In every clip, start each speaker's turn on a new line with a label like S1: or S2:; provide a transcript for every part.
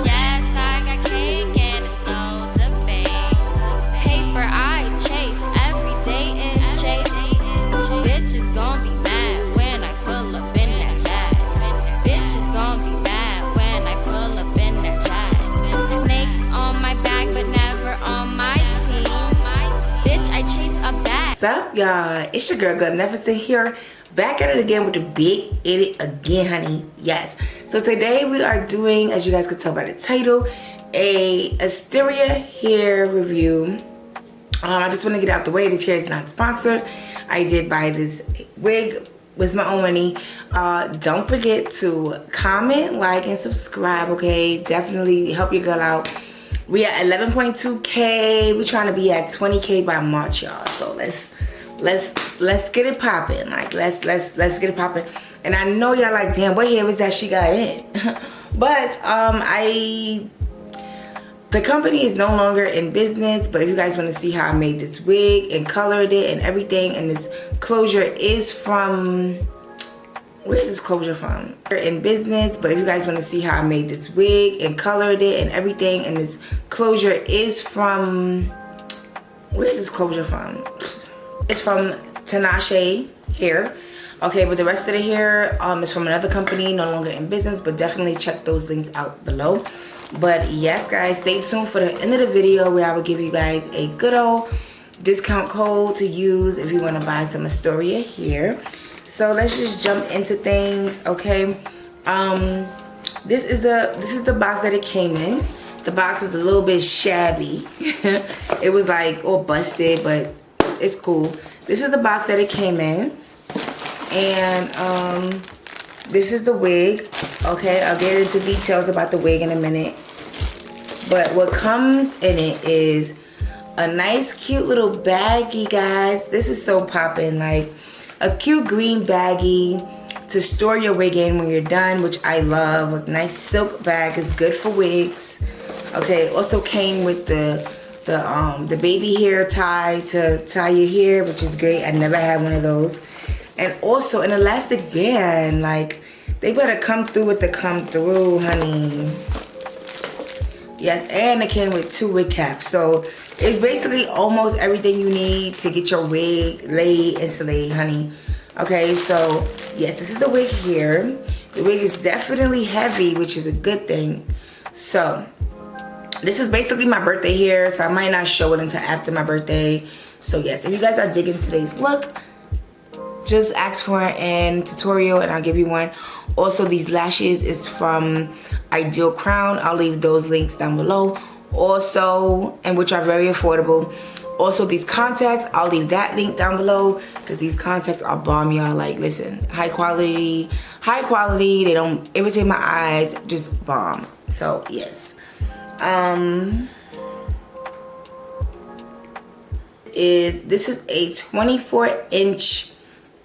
S1: Yes, I got cake and it's no debate. Paper I chase every day in chase. Bitches gon' be mad when I pull up in that jag. Bitches gon' be mad when I pull up in that jag. Snakes on my back but never on my team. Bitch, I chase a bag.
S2: What's up, y'all? It's your girl GlamNefercent here, back at it again with the big edit again, honey. Yes. So today we are doing, as you guys could tell by the title, a Asteria hair review. I just want to get out the way. This hair is not sponsored. I did buy this wig with my own money. Don't forget to comment, like, and subscribe. Okay, definitely help your girl out. We at 11.2K. We're trying to be at 20K by March, y'all. So let's get it popping. Like let's get it popping. And I know y'all like, damn, what hair was that she got in? But the company is no longer in business. But if you guys want to see how I made this wig and colored it and everything, and this closure is from, where's this closure from? In business, but if you guys want to see how I made this wig and colored it and everything, and this closure is from, where's this closure from? It's from Tinashe Hair. Okay, but the rest of the hair is from another company, no longer in business, but definitely check those links out below. But yes, guys, stay tuned for the end of the video where I will give you guys a good old discount code to use if you want to buy some Asteria hair. So let's just jump into things, okay? This is the box that it came in. The box was a little bit shabby. It was like all busted, but it's cool. This is the box that it came in. And this is the wig. Okay, I'll get into details about the wig in a minute. But what comes in it is a nice cute little baggie, guys. This is so poppin', like a cute green baggie to store your wig in when you're done, which I love. A nice silk bag is good for wigs. Okay, also came with the baby hair tie to tie your hair, which is great. I never had one of those. And also an elastic band. Like, they better come through with the come through, honey. Yes, and it came with 2 wig caps. So it's basically almost everything you need to get your wig laid and slayed, honey. Okay, so yes, this is the wig here. The wig is definitely heavy, which is a good thing. So this is basically my birthday hair, so I might not show it until after my birthday. So yes, if you guys are digging today's look, just ask for an tutorial and I'll give you one. Also, these lashes is from Ideal Crown. I'll leave those links down below. Also, and which are very affordable. Also, these contacts, I'll leave that link down below because these contacts are bomb, y'all. Like, listen, high quality. They don't irritate my eyes, just bomb. So yes. This is a 24-inch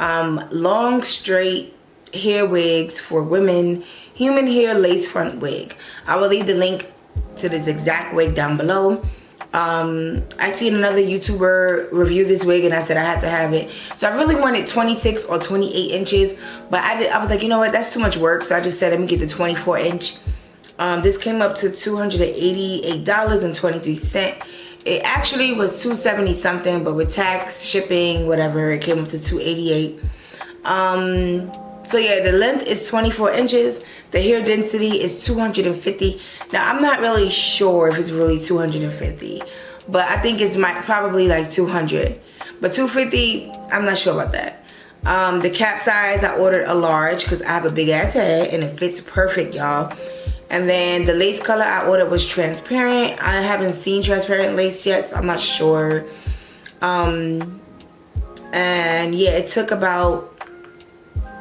S2: long straight hair wigs for women, human hair lace front wig. I will leave the link to this exact wig down below. I seen another YouTuber review this wig and I said I had to have it. So I really wanted 26 or 28 inches, but I was like, you know what, that's too much work. So I just said, let me get the 24-inch. This came up to $288.23. It actually was $270 something, but with tax, shipping, whatever, it came up to $288. So yeah, the length is 24 inches. The hair density is 250. Now I'm not really sure if it's really 250, but I think it's probably like 200. But 250, I'm not sure about that. The cap size, I ordered a large because I have a big ass head and it fits perfect, y'all. And then the lace color I ordered was transparent. I haven't seen transparent lace yet, so I'm not sure. And yeah, it took about,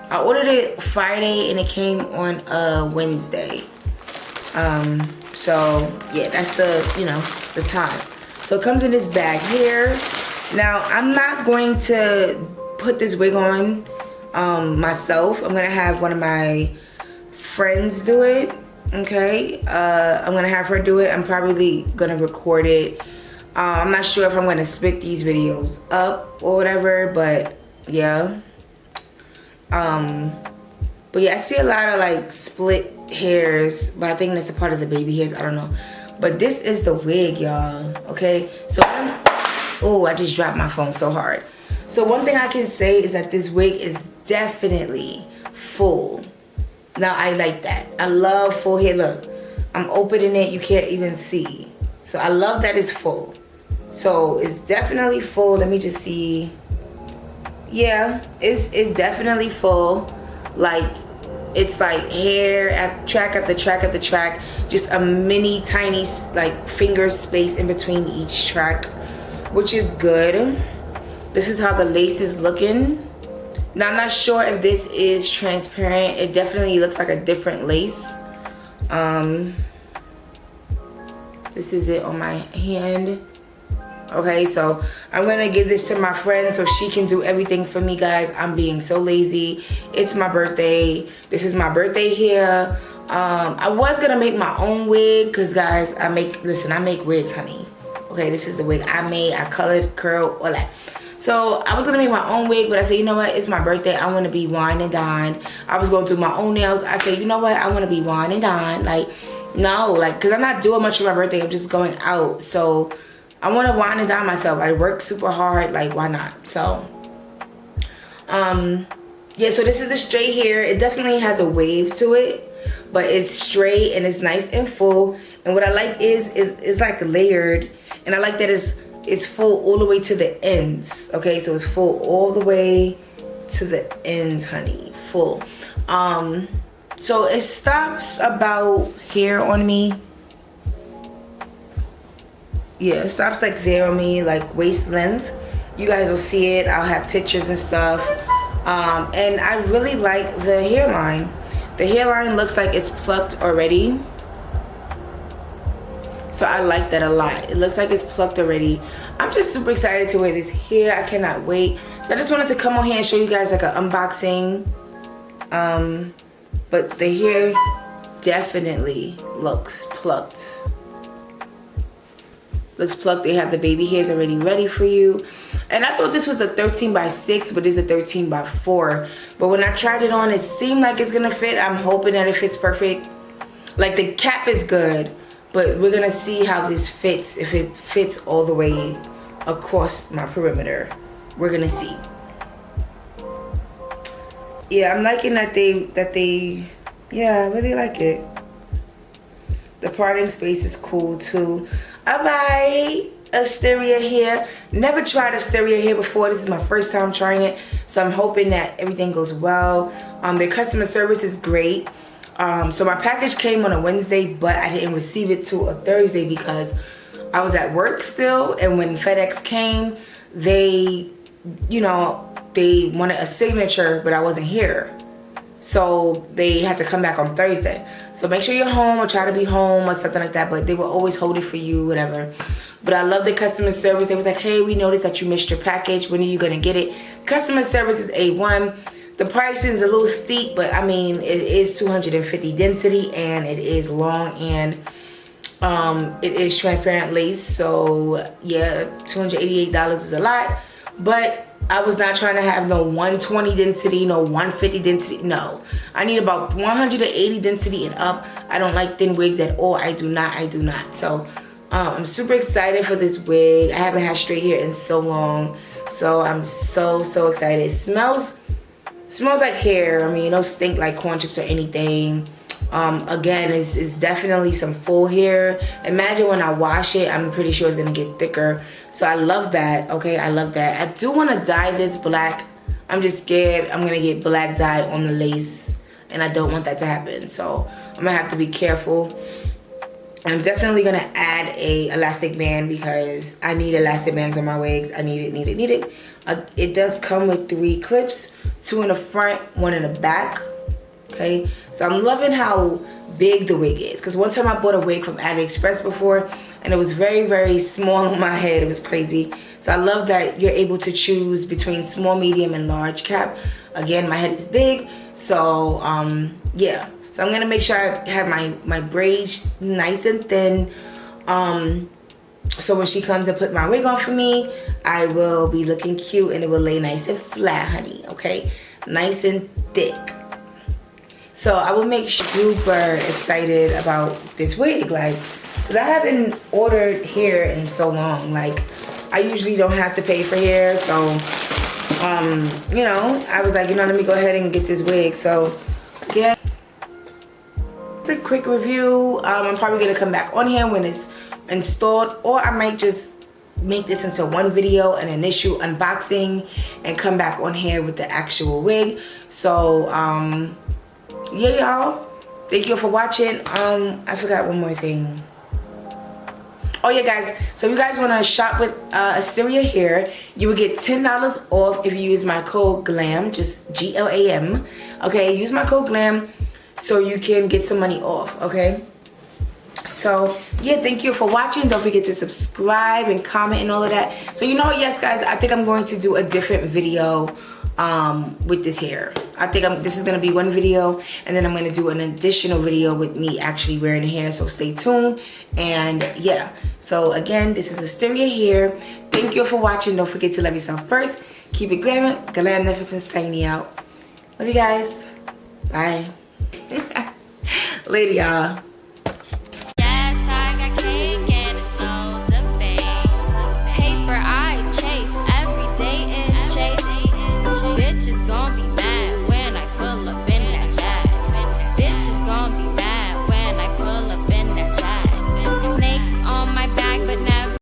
S2: I ordered it Friday and it came on a Wednesday. So yeah, that's the, you know, the time. So it comes in this bag here. Now I'm not going to put this wig on myself. I'm gonna have one of my friends do it. Okay, I'm gonna have her do it. I'm probably gonna record it. I'm not sure if I'm gonna split these videos up or whatever, but yeah. But yeah, I see a lot of like split hairs, but I think that's a part of the baby hairs. I don't know. But this is the wig, y'all. Okay, so oh, I just dropped my phone so hard. So one thing I can say is that this wig is definitely full. Now I like that. I love full hair. Look, I'm opening it, you can't even see. So I love that it's full. So it's definitely full. Let me just see. Yeah, it's definitely full. Like, it's like hair at track after track after track. Just a mini tiny like finger space in between each track, which is good. This is how the lace is looking. Now I'm not sure if this is transparent. It definitely looks like a different lace. This is it on my hand. Okay, so I'm gonna give this to my friend so she can do everything for me, guys. I'm being so lazy. It's my birthday. This is my birthday here. I was gonna make my own wig because, guys, I make wigs, honey. Okay, this is the wig I made. I colored, curled, all that. So I was gonna make my own wig, but I said, you know what? It's my birthday. I want to be wine and dine. I was gonna do my own nails. I said, you know what? I want to be wine and dine. Like, no, like, cause I'm not doing much for my birthday. I'm just going out. So I want to wine and dine myself. I work super hard. Like, why not? So, yeah. So this is the straight hair. It definitely has a wave to it, but it's straight and it's nice and full. And what I like is it's like layered, and I like that it's full all the way to the ends. Okay, so it's full all the way to the ends, honey. Full. So it stops about here on me. Yeah, it stops like there on me, like waist length. You guys will see it. I'll have pictures and stuff. And I really like the hairline. The hairline looks like it's plucked already. So I like that a lot. It looks like it's plucked already. I'm just super excited to wear this hair. I cannot wait. So I just wanted to come on here and show you guys like an unboxing. But the hair definitely looks plucked. Looks plucked. They have the baby hairs already ready for you. And I thought this was a 13x6, but it's a 13x4. But when I tried it on, it seemed like it's gonna fit. I'm hoping that it fits perfect. Like, the cap is good, but we're gonna see how this fits. If it fits all the way across my perimeter, we're gonna see. Yeah, I'm liking that they yeah, I really like it. The parting space is cool too. Alright, Asteria hair. Never tried Asteria hair before. This is my first time trying it, so I'm hoping that everything goes well. Their customer service is great. So my package came on a Wednesday, but I didn't receive it till a Thursday because I was at work still. And when FedEx came, they, you know, they wanted a signature, but I wasn't here. So they had to come back on Thursday. So make sure you're home or try to be home or something like that. But they will always hold it for you, whatever. But I love the customer service. They was like, hey, we noticed that you missed your package. When are you going to get it? Customer service is A1. The pricing is a little steep, but I mean, it is 250 density and it is long and it is transparent lace. So yeah, $288 is a lot. But I was not trying to have no 120 density, no 150 density. No, I need about 180 density and up. I don't like thin wigs at all. I do not. So I'm super excited for this wig. I haven't had straight hair in so long. So I'm so excited. It smells like hair. I mean, it don't stink like corn chips or anything. Again, it's definitely some full hair. Imagine when I wash it, I'm pretty sure it's gonna get thicker. So I love that. Okay, I love that. I do want to dye this black. I'm just scared I'm gonna get black dye on the lace, and I don't want that to happen. So I'm gonna have to be careful. I'm definitely gonna add a elastic band because I need elastic bands on my wigs. I need it. It does come with 3 clips, 2 in the front, 1 in the back. Okay, so I'm loving how big the wig is, because one time I bought a wig from AliExpress before and it was very small on my head. It was crazy. So I love that you're able to choose between small, medium, and large cap. Again, my head is big, so yeah. So I'm gonna make sure I have my braids nice and thin. So when she comes to put my wig on for me, I will be looking cute and it will lay nice and flat, honey. Okay, nice and thick. So I will make super excited about this wig, like, because I haven't ordered hair in so long. Like, I usually don't have to pay for hair, so you know, I was like, you know, let me go ahead and get this wig. So yeah, it's a quick review. I'm probably gonna come back on here when it's installed, or I might just make this into one video, an initial unboxing, and come back on here with the actual wig. So yeah, y'all, thank you for watching. I forgot one more thing. Oh yeah, guys, so if you guys want to shop with Asteria hair, you will get $10 off if you use my code GLAM, just GLAM. Okay, use my code GLAM so you can get some money off. Okay, so yeah, thank you for watching. Don't forget to subscribe and comment and all of that. So you know what, yes guys, I think I'm going to do a different video with this hair. I think this is gonna be one video, and then I'm gonna do an additional video with me actually wearing the hair, so stay tuned. And yeah, so again, this is Asteria hair. Thank you for watching. Don't forget to love yourself first, keep it glamour. GlamNefercent signing out. Love you guys, bye. Later, y'all.
S1: Yes, I got cake and it's no debate. Paper I chase every day in chase. Bitches gon' be mad.